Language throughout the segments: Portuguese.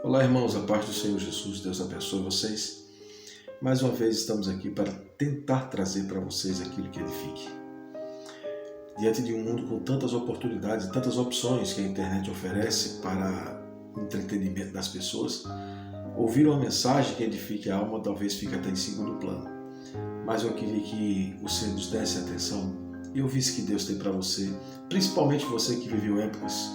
Olá, irmãos, a paz do Senhor Jesus, Deus abençoe vocês. Mais uma vez estamos aqui para tentar trazer para vocês aquilo que edifique. Diante de um mundo com tantas oportunidades e tantas opções que a internet oferece para o entretenimento das pessoas, ouvir uma mensagem que edifique a alma talvez fique até em segundo plano. Mas eu queria que você nos desse atenção e ouvisse que Deus tem para você, principalmente você que viveu épocas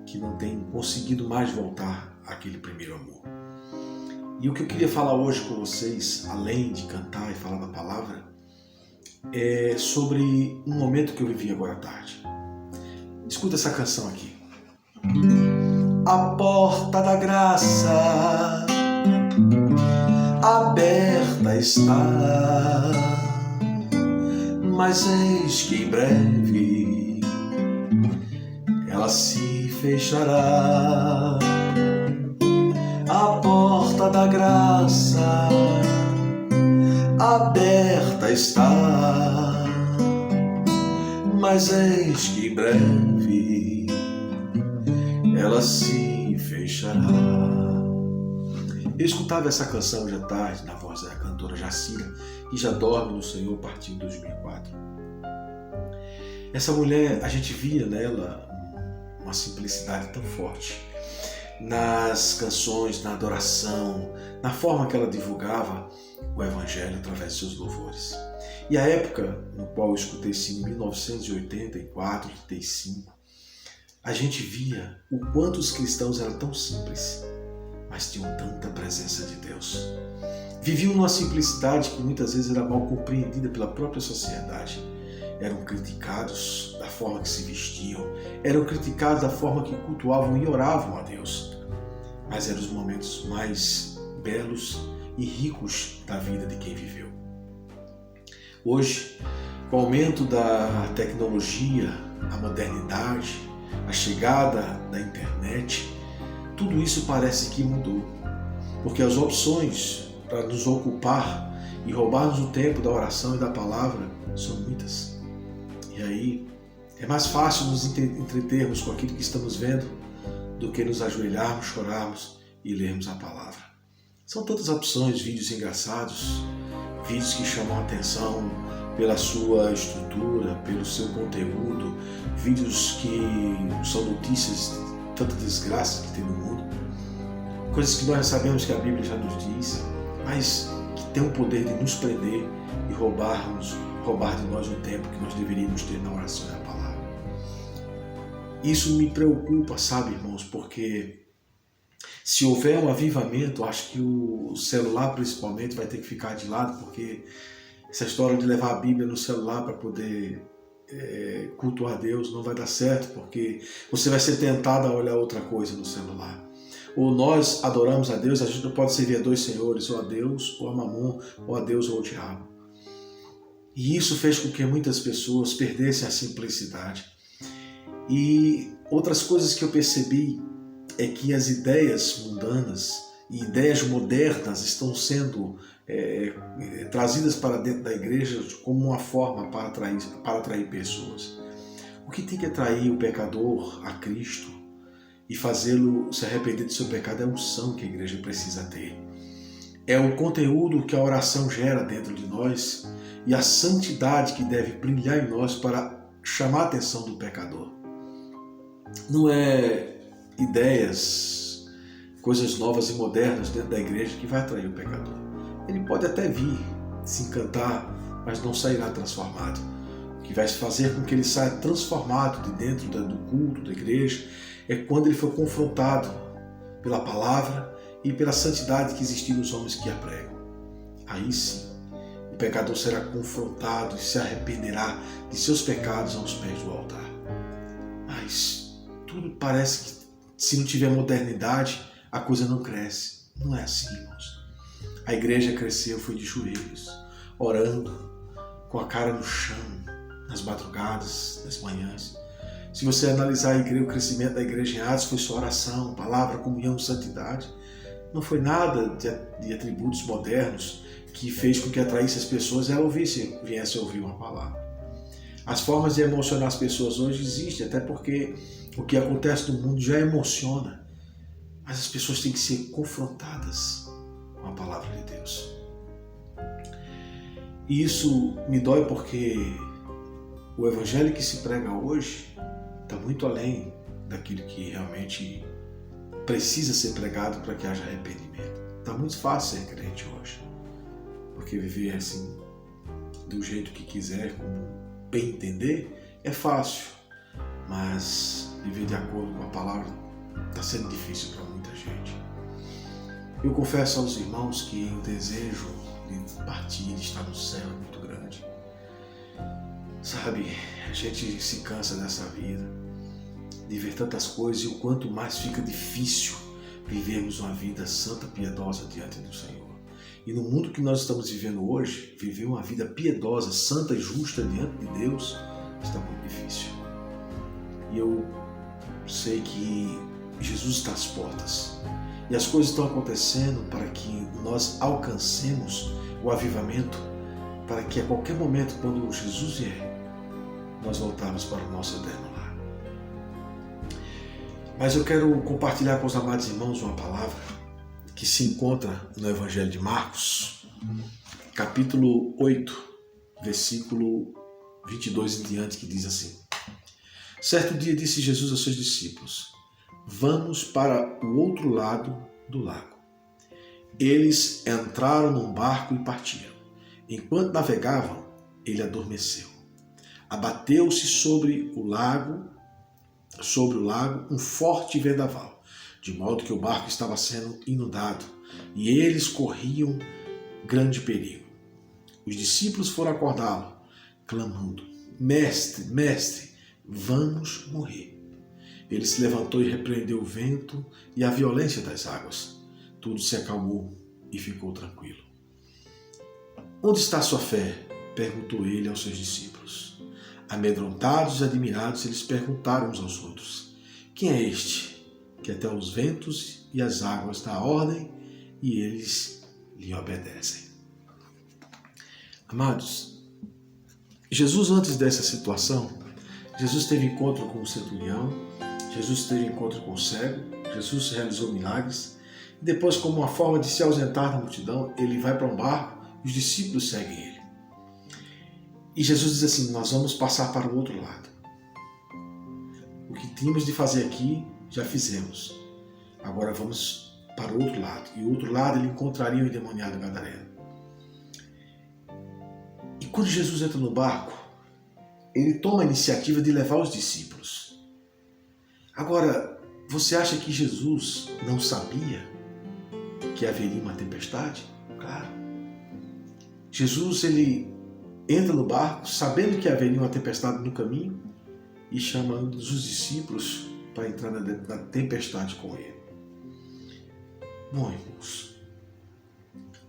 que não tem conseguido mais voltar àquele primeiro amor. E o que eu queria falar hoje com vocês, além de cantar e falar da palavra, é sobre um momento que eu vivi agora à tarde. Escuta essa canção aqui. A porta da graça aberta está, mas eis que em breve ela se fechará. A porta da graça aberta está, mas eis que em breve ela se fechará. Eu escutava essa canção hoje à tarde na voz da cantora Jacira, que já dorme no Senhor a partir de 2004. Essa mulher, a gente via nela uma simplicidade tão forte nas canções, na adoração, na forma que ela divulgava o Evangelho através de seus louvores. E a época no qual eu escutei isso, em 1984, 85, a gente via o quanto os cristãos eram tão simples, mas tinham tanta presença de Deus. Viviam numa simplicidade que muitas vezes era mal compreendida pela própria sociedade. Eram criticados da forma que se vestiam, eram criticados da forma que cultuavam e oravam a Deus. Mas eram os momentos mais belos e ricos da vida de quem viveu. Hoje, com o aumento da tecnologia, a modernidade, a chegada da internet, tudo isso parece que mudou. Porque as opções para nos ocupar e roubarmos o tempo da oração e da palavra são muitas. E aí, é mais fácil nos entretermos com aquilo que estamos vendo do que nos ajoelharmos, chorarmos e lermos a palavra. São tantas opções, vídeos engraçados, vídeos que chamam a atenção pela sua estrutura, pelo seu conteúdo, vídeos que são notícias de tanta desgraça que tem no mundo, coisas que nós sabemos que a Bíblia já nos diz, mas que tem o poder de nos prender e roubar de nós o tempo que nós deveríamos ter na oração e na palavra. Isso me preocupa, sabe, irmãos, porque se houver um avivamento, acho que o celular principalmente vai ter que ficar de lado, porque essa história de levar a Bíblia no celular para poder cultuar a Deus não vai dar certo, porque você vai ser tentado a olhar outra coisa no celular. Ou nós adoramos a Deus, a gente não pode servir a dois senhores, ou a Deus ou a Mamon, ou a Deus ou ao diabo. E isso fez com que muitas pessoas perdessem a simplicidade. E outras coisas que eu percebi é que as ideias mundanas e ideias modernas estão sendo trazidas para dentro da igreja como uma forma para atrair pessoas. O que tem que atrair o pecador a Cristo e fazê-lo se arrepender do seu pecado é a unção que a igreja precisa ter. É o conteúdo que a oração gera dentro de nós e a santidade que deve brilhar em nós para chamar a atenção do pecador. Não é ideias, coisas novas e modernas dentro da igreja que vai atrair o pecador. Ele pode até vir, se encantar, mas não sairá transformado. O que vai fazer com que ele saia transformado de dentro do culto da igreja é quando ele for confrontado pela palavra e pela santidade que existe nos homens que a pregam. Aí sim, o pecador será confrontado e se arrependerá de seus pecados aos pés do altar. Mas tudo parece que, se não tiver modernidade, a coisa não cresce. Não é assim, irmãos. A igreja cresceu, foi de joelhos, orando, com a cara no chão, nas madrugadas, nas manhãs. Se você analisar o crescimento da igreja em Atos, foi só oração, palavra, comunhão, santidade. Não foi nada de atributos modernos que fez com que atraísse as pessoas e elas viessem a ouvir uma palavra. As formas de emocionar as pessoas hoje existem, até porque o que acontece no mundo já emociona. Mas as pessoas têm que ser confrontadas com a palavra de Deus. E isso me dói porque o evangelho que se prega hoje está muito além daquilo que realmente precisa ser pregado para que haja arrependimento. Está muito fácil ser crente hoje, porque viver assim, do jeito que quiser, como bem entender, é fácil, mas viver de acordo com a palavra está sendo difícil para muita gente. Eu confesso aos irmãos que o desejo de partir, de estar no céu é muito grande. Sabe, a gente se cansa dessa vida, de ver tantas coisas e o quanto mais fica difícil vivermos uma vida santa, piedosa diante do Senhor. E no mundo que nós estamos vivendo hoje, viver uma vida piedosa, santa e justa diante de Deus está muito difícil. E eu sei que Jesus está às portas. E as coisas estão acontecendo para que nós alcancemos o avivamento, para que a qualquer momento, quando Jesus vier, nós voltarmos para o nosso eterno lar. Mas eu quero compartilhar com os amados irmãos uma palavra que se encontra no Evangelho de Marcos, capítulo 8, versículo 22 em diante, que diz assim: Certo dia disse Jesus aos seus discípulos: Vamos para o outro lado do lago. Eles entraram num barco e partiram. Enquanto navegavam, ele adormeceu. Abateu-se sobre o lago um forte vendaval, de modo que o barco estava sendo inundado, e eles corriam grande perigo. Os discípulos foram acordá-lo, clamando: Mestre, mestre, vamos morrer. Ele se levantou e repreendeu o vento e a violência das águas. Tudo se acalmou e ficou tranquilo. Onde está sua fé? Perguntou ele aos seus discípulos. Amedrontados e admirados, eles perguntaram uns aos outros: Quem é este que até os ventos e as águas dá ordem e eles lhe obedecem? Amados, Jesus, antes dessa situação, Jesus teve encontro com o centurião, Jesus teve encontro com o cego, Jesus realizou milagres, e depois, como uma forma de se ausentar da multidão, ele vai para um barco e os discípulos seguem ele. E Jesus diz assim: nós vamos passar para o outro lado. O que tínhamos de fazer aqui, já fizemos. Agora vamos para o outro lado. E o outro lado ele encontraria o endemoniado gadareno. E quando Jesus entra no barco, ele toma a iniciativa de levar os discípulos. Agora, você acha que Jesus não sabia que haveria uma tempestade? Claro. Jesus, ele entra no barco, sabendo que haveria uma tempestade no caminho, e chama um dos discípulos para entrar na tempestade com ele. Bom, irmãos,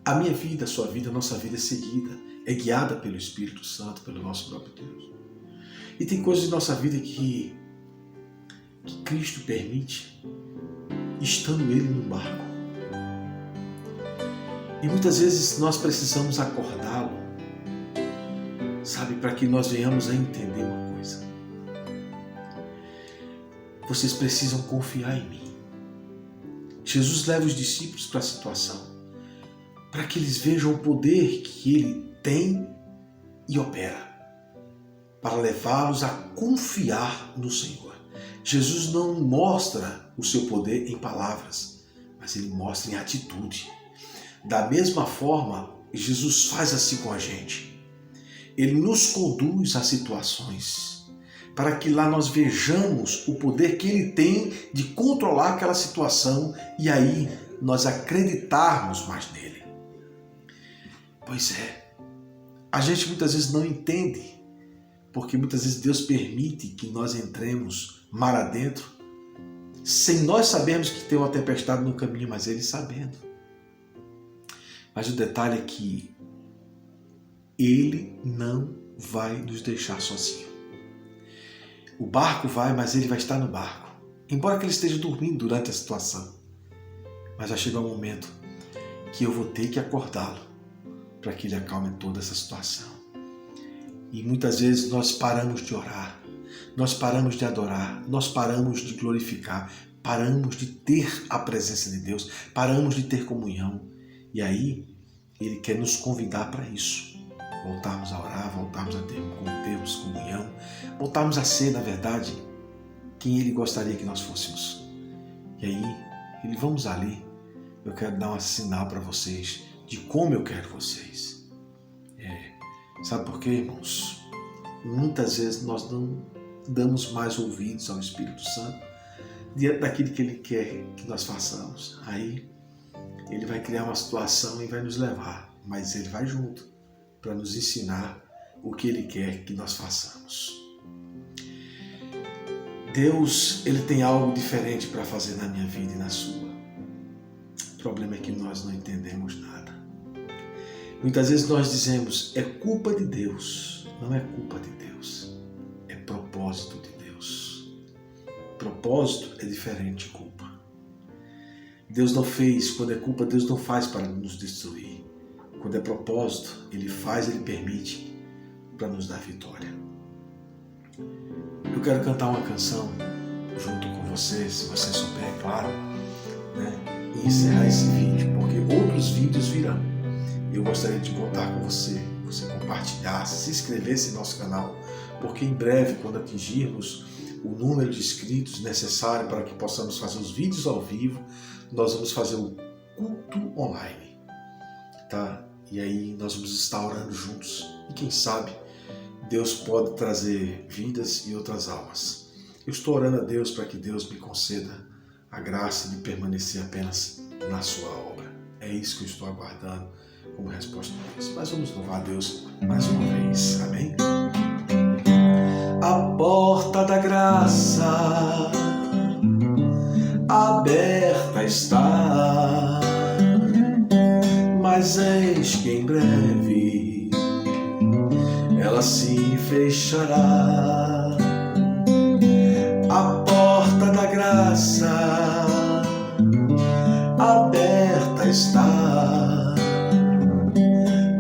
a minha vida, a sua vida, a nossa vida é seguida, é guiada pelo Espírito Santo, pelo nosso próprio Deus. E tem coisas em nossa vida que Cristo permite, estando Ele no barco. E muitas vezes nós precisamos acordá-lo, sabe, para que nós venhamos a entender uma coisa. Vocês precisam confiar em mim. Jesus leva os discípulos para a situação, para que eles vejam o poder que Ele tem e opera, para levá-los a confiar no Senhor. Jesus não mostra o seu poder em palavras, mas Ele mostra em atitude. Da mesma forma, Jesus faz assim com a gente. Ele nos conduz a situações para que lá nós vejamos o poder que Ele tem de controlar aquela situação e aí nós acreditarmos mais nele. Pois é, a gente muitas vezes não entende, porque muitas vezes Deus permite que nós entremos mar adentro, sem nós sabermos que tem uma tempestade no caminho, mas Ele sabendo. Mas o detalhe é que Ele não vai nos deixar sozinhos. O barco vai, mas Ele vai estar no barco. Embora que Ele esteja dormindo durante a situação. Mas vai chegar um momento que eu vou ter que acordá-lo para que Ele acalme toda essa situação. E muitas vezes nós paramos de orar, nós paramos de adorar, nós paramos de glorificar, paramos de ter a presença de Deus, paramos de ter comunhão. E aí, Ele quer nos convidar para isso. Voltarmos a orar, voltarmos a termos comunhão, voltarmos a ser, na verdade, quem Ele gostaria que nós fôssemos. E aí, Ele, vamos ali, eu quero dar um sinal para vocês de como eu quero vocês. Sabe por quê, irmãos? Muitas vezes nós não damos mais ouvidos ao Espírito Santo diante daquilo que Ele quer que nós façamos. Aí Ele vai criar uma situação e vai nos levar, mas Ele vai junto para nos ensinar o que Ele quer que nós façamos. Deus, Ele tem algo diferente para fazer na minha vida e na sua. O problema é que nós não entendemos nada. Muitas vezes nós dizemos, é culpa de Deus. Não é culpa de Deus, é propósito de Deus. Propósito é diferente de culpa. Deus não fez, quando é culpa, Deus não faz para nos destruir. Quando é propósito, Ele faz, Ele permite para nos dar vitória. Eu quero cantar uma canção junto com você, se você souber, é claro, e encerrar esse vídeo, porque outros vídeos virão. Eu gostaria de contar com você, você compartilhasse, se inscrevesse em nosso canal, porque em breve, quando atingirmos o número de inscritos necessário para que possamos fazer os vídeos ao vivo, nós vamos fazer um culto online, tá? E aí nós vamos estar orando juntos. E quem sabe Deus pode trazer vidas e outras almas. Eu estou orando a Deus para que Deus me conceda a graça de permanecer apenas na sua obra. É isso que eu estou aguardando como resposta a Deus. Mas vamos louvar a Deus mais uma vez. Amém? A porta da graça aberta está, mas eis que em breve ela se fechará. A porta da graça aberta está,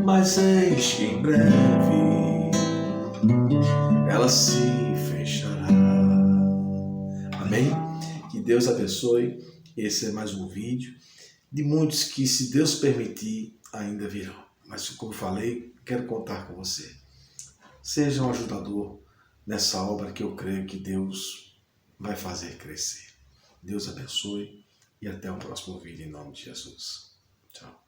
mas eis que em breve ela se fechará. Amém? Que Deus abençoe. Esse é mais um vídeo de muitos que, se Deus permitir, ainda virão. Mas, como falei, quero contar com você. Seja um ajudador nessa obra que eu creio que Deus vai fazer crescer. Deus abençoe e até o próximo vídeo em nome de Jesus. Tchau.